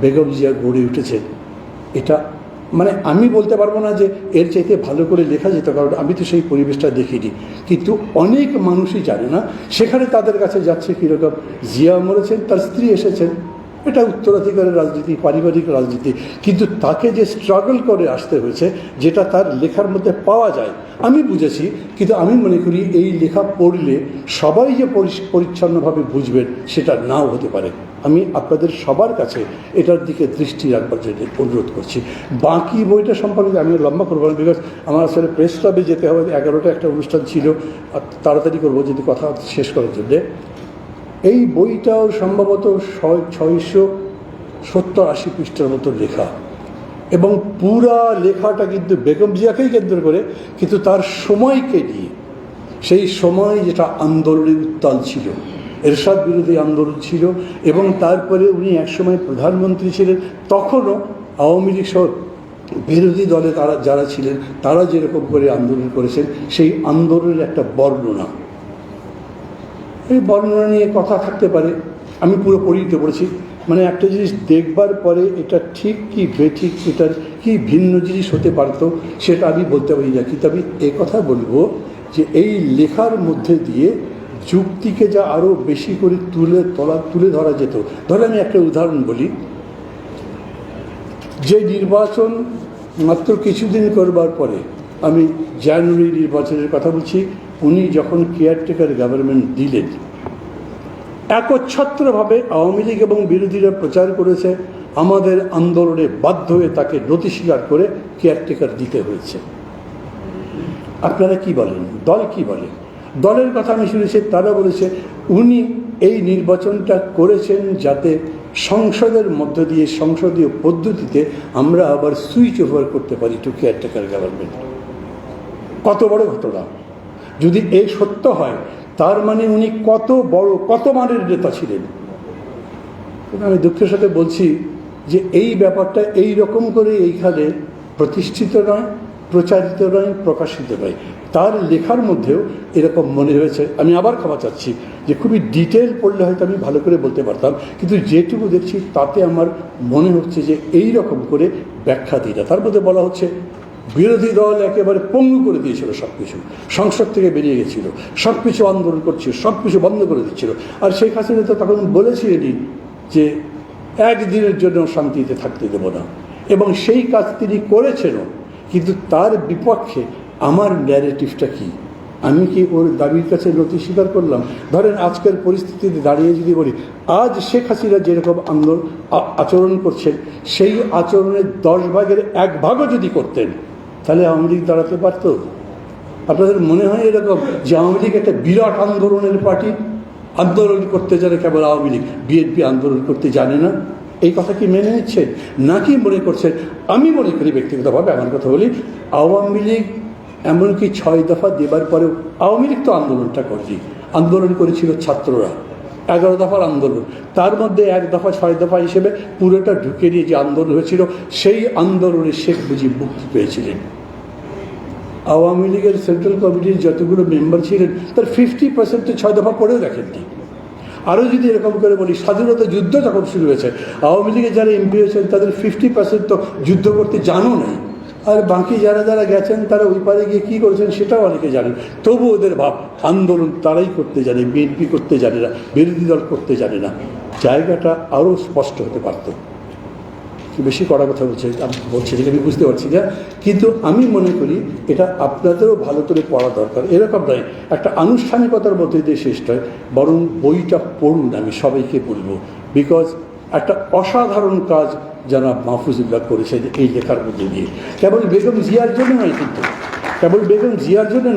বেগম জিয়া গড়ে উঠেছেন, এটা মানে আমি বলতে পারবো না যে এর চাইতে ভালো করে লেখা যেত, কারণ আমি তো সেই পরিবেশটা দেখিনি। কিন্তু অনেক মানুষই জানে না, সেখানে তাদের কাছে যাচ্ছে কীরকম জিয়া মরেছেন, তার স্ত্রী এসেছেন, এটা উত্তরাধিকারের রাজনীতি, পারিবারিক রাজনীতি, কিন্তু তাকে যে স্ট্রাগল করে আসতে হয়েছে যেটা তার লেখার মধ্যে পাওয়া যায় আমি বুঝেছি। কিন্তু আমি মনে করি এই লেখা পড়লে সবাই যে পরিচ্ছন্নভাবে বুঝবেন সেটা নাও হতে পারে। আমি আপনাদের সবার কাছে এটার দিকে দৃষ্টি রাখবার জন্য অনুরোধ করছি। বাকি বইটা সম্পর্কে আমি লম্বা করবো না, বিকজ আমার আসলে প্রেস ক্লাবে যেতে হবে, 11টা একটা অনুষ্ঠান ছিল, তাড়াতাড়ি করবো যদি কথা শেষ করার জন্যে। এই বইটাও সম্ভবত 670-80 পৃষ্ঠার মতো লেখা, এবং পুরা লেখাটা কিন্তু বেগম জিয়াকেই কেন্দ্র করে, কিন্তু তার সময়কে নিয়ে, সেই সময় যেটা আন্দোলনের উত্তাল ছিল, এরশাদ বিরোধী আন্দোলন ছিল, এবং তারপরে উনি একসময় প্রধানমন্ত্রী ছিলেন, তখনও আওয়ামী লীগ সহ বিরোধী দলে তারা যারা ছিলেন তারা যেরকম করে আন্দোলন করেছেন, সেই আন্দোলনের একটা বর্ণনা, এই বর্ণনা নিয়ে কথা থাকতে পারে। আমি পুরো পড়িতে পড়েছি, মানে একটা জিনিস দেখবার পরে এটা ঠিক কি বেঠিক, এটার কি ভিন্ন জিনিস হতে পারতো সেটা আমি বলতে পারি না। কিন্তু আমি কথা বলবো যে এই লেখার মধ্যে দিয়ে যুক্তিকে যা আরও বেশি করে তুলে ধরা যেত। ধরে আমি একটা উদাহরণ বলি, যে নির্বাচন মাত্র কিছুদিন করবার পরে, আমি জানুয়ারি নির্বাচনের কথা বলছি, উনি যখন কেয়ারটেকার গভর্নমেন্ট দিলেন, একচ্ছত্রভাবে আওয়ামী লীগ এবং বিরোধীরা প্রচার করেছে, আমাদের আন্দোলনে বাধ্য হয়ে তাকে নথি স্বীকার করে কেয়ারটেকার দিতে হয়েছে। আপনারা কি বলেন, দল কি বলে? দলের কথা আমি শুনেছি, তারা বলেছে উনি এই নির্বাচনটা করেছেন যাতে সংসদের মধ্য দিয়ে, সংসদীয় পদ্ধতিতে আমরা আবার সুইচ ওভার করতে পারি টু কেয়ারটেকার গভর্নমেন্ট। কত বড় ঘটনা! যদি এই সত্য হয়, তার মানে উনি কত মানের নেতা ছিলেন। আমি দুঃখের সাথে বলছি যে এই ব্যাপারটা এই রকম করে এইখানে প্রতিষ্ঠিত নয়, প্রচারিত নয়, প্রকাশিত নয়। তার লেখার মধ্যেও এরকম মনে হয়েছে। আমি আবার ক্ষমা চাচ্ছি যে খুবই ডিটেল পড়লে হয়তো আমি ভালো করে বলতে পারতাম, কিন্তু যেটুকু দেখছি তাতে আমার মনে হচ্ছে যে এই রকম করে ব্যাখ্যা দিই না। তার মধ্যে বলা হচ্ছে বিরোধী দল একেবারে পঙ্গু করে দিয়েছিল, সব কিছু সংসদ থেকে বেরিয়ে গেছিল, সব কিছু আন্দোলন করছিল, সব কিছু বন্ধ করে দিচ্ছিল। আর শেখ হাসিনা তো তখন বলেছিলেনই যে একদিনের জন্য শান্তিতে থাকতে দেব না, এবং সেই কাজ তিনি করেছেনও। কিন্তু তার বিপক্ষে আমার ন্যারেটিভটা কি? আমি কি ওর দাবির কাছে নথি স্বীকার করলাম? ধরেন আজকের পরিস্থিতিতে দাঁড়িয়ে যদি বলি, আজ শেখ হাসিনা যেরকম আচরণ করছেন, সেই আচরণের 10 ভাগের 1 ভাগও যদি করতেন, তাহলে আওয়ামী লীগ দাঁড়াতে পারত? আপনাদের মনে হয় এরকম যে আওয়ামী লীগ একটা বিরাট আন্দোলনের পার্টি, আন্দোলন করতে জানে কেবল আওয়ামী লীগ, বিএনপি আন্দোলন করতে জানে না? এই কথা কি মেনে নিচ্ছেন, নাকি মনে করছেন? আমি মনে করি ব্যক্তিগতভাবে, আমার কথা বলি, আওয়ামী লীগ এমনকি 6 দফা দেবার পরেও আওয়ামী লীগ তো আন্দোলনটা করেনি, আন্দোলন করেছিল ছাত্ররা, 11 দফার আন্দোলন, তার মধ্যে 1 দফা 6 দফা হিসেবে পুরোটা ঢুকে নিয়ে যে আন্দোলন হয়েছিল, সেই আন্দোলনে শেখ মুজিব মুক্তি পেয়েছিলেন। আওয়ামী লীগের সেন্ট্রাল কমিটির যতগুলো মেম্বার ছিলেন তার 50% 6 দফা পড়েও দেখেননি। আরও যদি এরকম করে বলি, স্বাধীনতা যুদ্ধ যখন শুরু হয়েছে, আওয়ামী লীগের যারা এমপি হয়েছেন তাদের 50% তো যুদ্ধ করতে জানো নাই, আর বাকি যারা গেছেন তারা ওই পারে গিয়ে কী করেছেন সেটাও অনেকে জানেন। তবু ওদের ভাব আন্দোলন তারাই করতে জানে, বিএনপি করতে জানে না, বিরোধী দল করতে জানে না। জায়গাটা আরও স্পষ্ট হতে পারত। বেশি কড়া কথা বলছি যেটা আমি বুঝতে পারছি না, কিন্তু আমি মনে করি এটা আপনাদেরও ভালো করে পড়া দরকার। এরকম নয় একটা আনুষ্ঠানিকতার মধ্যে দিয়ে শেষ নয়, বরং বইটা পড়ুন, আমি সবাইকে বলবো। বিকজ একটা অসাধারণ কাজ যারা মাহফুজুল্লাহ করেছেন এই লেখার মধ্যে দিয়ে, কেবল বেগম জিয়ার জন্য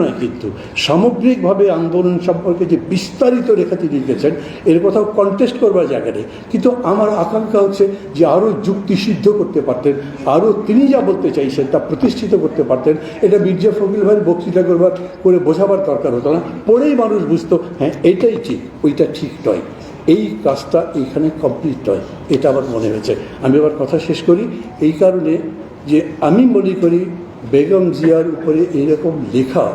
নয়, কিন্তু সামগ্রিকভাবে আন্দোলন সম্পর্কে যে বিস্তারিত লেখা তিনি লিখেছেন, এর কোথাও কন্টেস্ট করবার জায়গা নেই। কিন্তু আমার আকাঙ্ক্ষা হচ্ছে যে আরও যুক্তিসিদ্ধ করতে পারতেন, আরও তিনি যা বলতে চাইছেন তা প্রতিষ্ঠিত করতে পারতেন। এটা মির্জা ফখরুল ভাইয়ের বক্তৃতা করে বোঝাবার দরকার হতো না, পড়েই মানুষ বুঝতো হ্যাঁ এইটাই ঠিক, ওইটা ঠিক নয়। এই কাজটা এইখানে কমপ্লিট নয়, এটা আমার মনে হয়েছে। আমি আবার কথা শেষ করি এই কারণে যে আমি মনে করি বেগম জিয়ার উপরে এইরকম লেখা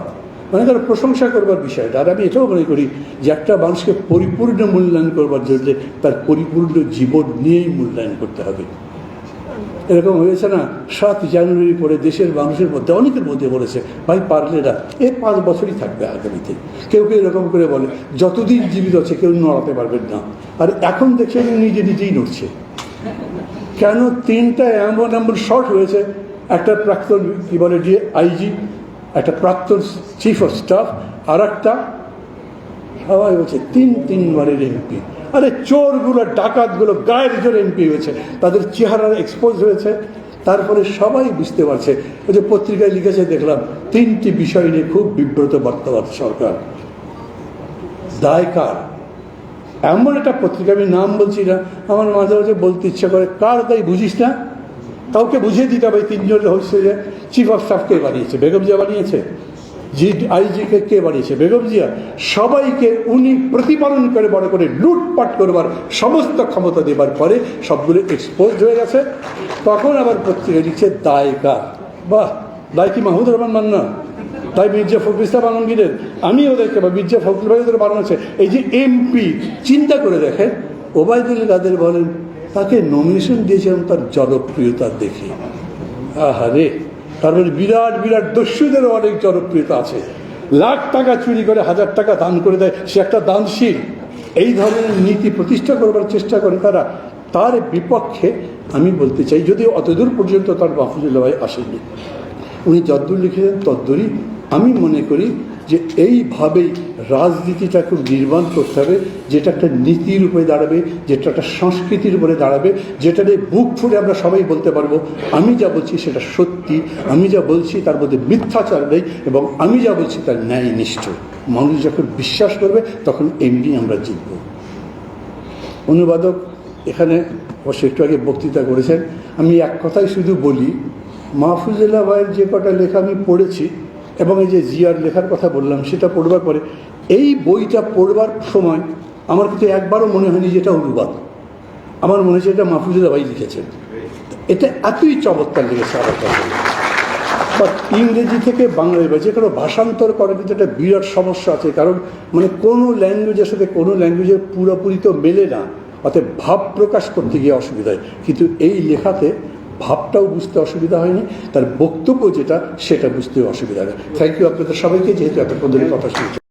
মানে তার প্রশংসা করবার বিষয়টা। আর আমি এটাও মনে করি যে একটা মানুষকে পরিপূর্ণ মূল্যায়ন করবার জন্য তার পরিপূর্ণ জীবন নিয়েই মূল্যায়ন করতে হবে। এরকম হয়েছে না, 7 জানুয়ারি পরে দেশের মানুষের মধ্যে অনেকের মধ্যে বলেছে, ভাই পারলে না, 5 বছরই থাকবে আগামীতে। কেউ কেউ এরকম করে বলে যতদিন জীবিত আছে কেউ নড়াতে পারবেন না। আর এখন দেখছেন নিজে নিজেই নড়ছে। কেন? 3টা এমন শর্ট হয়েছে, একটা প্রাক্তন কি বলে আইজি, একটা প্রাক্তন চিফ অফ স্টাফ, আর একটা সবাই বলছে 3বারের এমপি। আরে চোরগুলো, ডাকাতগুলো গায়ের জোরে এমপি হয়েছে, তাদের চেহারা এক্সপোজ হয়েছে। তারপরে সবাই বুঝতে পারছে। ওই যে পত্রিকায় লিখেছে দেখলাম, 3টি বিষয় নিয়ে খুব বিব্রত বর্তমান সরকার। দায় কার? এমন একটা পত্রিকা, আমি নাম বলছি না, আমার মাঝে মাঝে বলতে ইচ্ছা করে, কার দায় বুঝিস না? কাউকে বুঝিয়ে দিতে হবে। 3জন হচ্ছে যে চিফ অফ স্টাফ কে বানিয়েছে? বেগম জিয়া বানিয়েছে। আইজিকে কে বানিয়েছে? বেগম জিয়া। সবাইকে উনি প্রতিপালন করে বড় করে লুটপাট করবার সমস্ত ক্ষমতা দেবার পরে সবগুলো এক্সপোজ হয়ে গেছে। তখন আবার পত্রিকা লিখছে দায় কার? বাহ, দায় কি মাহমুদুর রহমান মান্না? তাই মির্জা ফখরুল ইসলাম আলমগীরের? আমি ওদেরকে বা মির্জা ফখরুল ভাই ওদের বানানো আছে। এই যে এমপি, চিন্তা করে দেখেন, ওবায়দুল কাদের বলেন তাকে নমিনেশন দিয়েছিলাম তার জনপ্রিয়তা দেখে। আহারে, তার মানে বিরাট বিরাট দস্যুদেরও অনেক জনপ্রিয়তা আছে। লাখ টাকা চুরি করে 1000 টাকা দান করে দেয়, সে একটা দানশীল। এই ধরনের নীতি প্রতিষ্ঠা করবার চেষ্টা করে তারা। তার বিপক্ষে আমি বলতে চাই, যদিও অতদূর পর্যন্ত তার মাহফুজুল্লাহ ভাই আসেননি, উনি যদ্দূর লিখেছেন তদ্দূরই আমি মনে করি যে এইভাবেই রাজনীতিটা খুব নির্মাণ করতে হবে, যেটা একটা নীতির উপরে দাঁড়াবে, যেটা একটা সংস্কৃতির উপরে দাঁড়াবে, যেটা নিয়ে বুক ফুলে আমরা সবাই বলতে পারবো আমি যা বলছি সেটা সত্যি, আমি যা বলছি তার মধ্যে মিথ্যাচার নেই, এবং আমি যা বলছি তার ন্যায়নিষ্ঠ। মানুষ যখন বিশ্বাস করবে তখন এমনি আমরা জিতব। অনুবাদক এখানে অবশ্য একটু আগে বক্তৃতা করেছেন। আমি এক কথাই শুধু বলি, মাহফুজুল্লাহ ভাইয়ের যে কটা লেখা আমি পড়েছি, এবং এই যে জিয়ার লেখার কথা বললাম, সেটা পড়বার পরে এই বইটা পড়বার সময় আমার কিন্তু একবারও মনে হয়নি যে এটা অনুবাদ। আমার মনে হয়েছে এটা মাহফুজুল্লাহ ভাই লিখেছেন। এটা এতই চমৎকার লেগেছে আমার কাছে। বা ইংরেজি থেকে বাংলায় বা যে কোনো ভাষান্তর করার কিন্তু একটা বিরাট সমস্যা আছে, কারণ মানে কোনো ল্যাঙ্গুয়েজের সাথে কোনো ল্যাঙ্গুয়েজের পুরোপুরি তো মেলে না, অর্থাৎ ভাব প্রকাশ করতে গিয়ে অসুবিধা হয়। কিন্তু এই লেখাতে ভাবটাও বুঝতে অসুবিধা হয়নি, তার বক্তব্য যেটা সেটা বুঝতেও অসুবিধা হয়। থ্যাংক ইউ আপনাদের সবাইকে, যেহেতু এতক্ষণ ধরে কথা শুনছি।